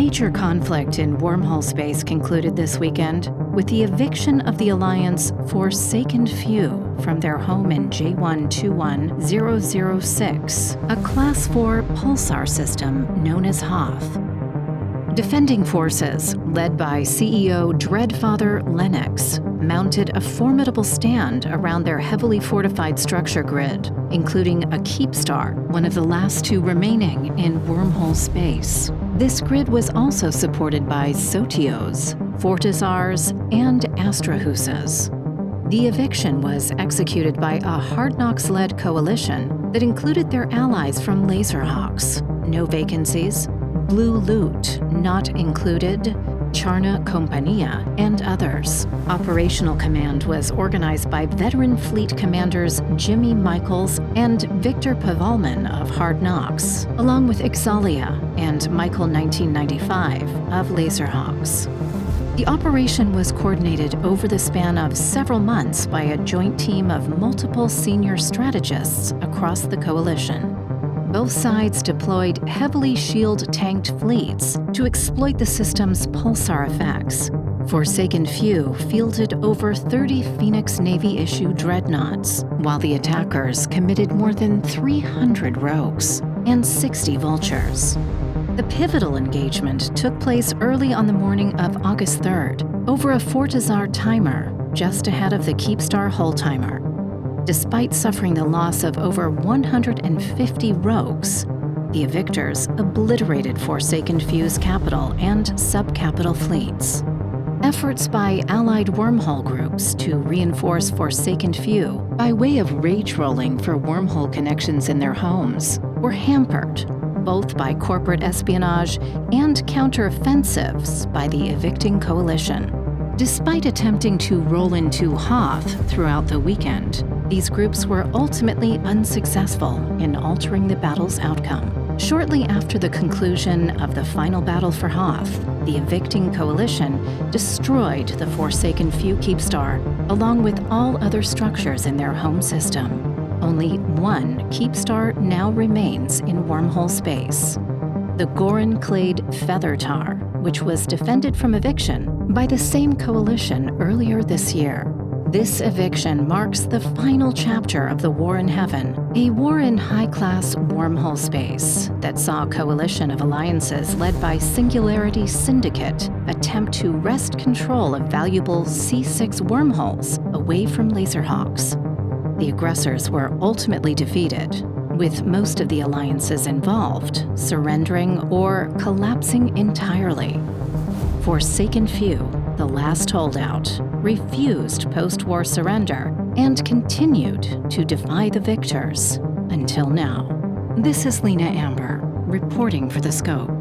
major conflict in wormhole space concluded this weekend with the eviction of the Alliance Forsaken Few from their home in J121006, a Class 4 Pulsar system known as Hoth. Defending forces, led by CEO Dreadfather Lennox, mounted a formidable stand around their heavily fortified structure grid, including a Keepstar, one of the last two remaining in wormhole space. This grid was also supported by Sotios, Fortizars, and Astrahusas. The eviction was executed by a Hard Knocks-led coalition that included their allies from Laserhawks. No vacancies, Blue Loot not included, Charna Compania, and others. Operational command was organized by veteran fleet commanders Jimmy Michaels and Victor Pavalman of Hard Knocks, along with Exalia and Michael 1995 of Laserhawks. The operation was coordinated over the span of several months by a joint team of multiple senior strategists across the coalition. Both sides deployed heavily shield-tanked fleets to exploit the system's Pulsar Effects. Forsaken Few fielded over 30 Phoenix Navy-issue dreadnoughts, while the attackers committed more than 300 rogues and 60 vultures. The pivotal engagement took place early on the morning of August 3rd, over a Fortizar timer, just ahead of the Keepstar hull timer. Despite suffering the loss of over 150 rogues, the evictors obliterated Forsaken Few's capital and sub-capital fleets. Efforts by allied wormhole groups to reinforce Forsaken Few by way of rage rolling for wormhole connections in their homes were hampered, both by corporate espionage and counteroffensives by the evicting coalition. Despite attempting to roll into Hoth throughout the weekend, these groups were ultimately unsuccessful in altering the battle's outcome. Shortly after the conclusion of the final battle for Hoth, the evicting coalition destroyed the Forsaken Few Keepstar, along with all other structures in their home system. Only one Keepstar now remains in wormhole space: the Goran-clade Feathertar, which was defended from eviction by the same coalition earlier this year. This eviction marks the final chapter of the War in Heaven, a war in high-class wormhole space that saw a coalition of alliances led by Singularity Syndicate attempt to wrest control of valuable C6 wormholes away from Laserhawks. The aggressors were ultimately defeated, with most of the alliances involved surrendering or collapsing entirely. Forsaken Few, the last holdout, refused post-war surrender and continued to defy the victors until now. This is Lina Ambre, reporting for The Scope.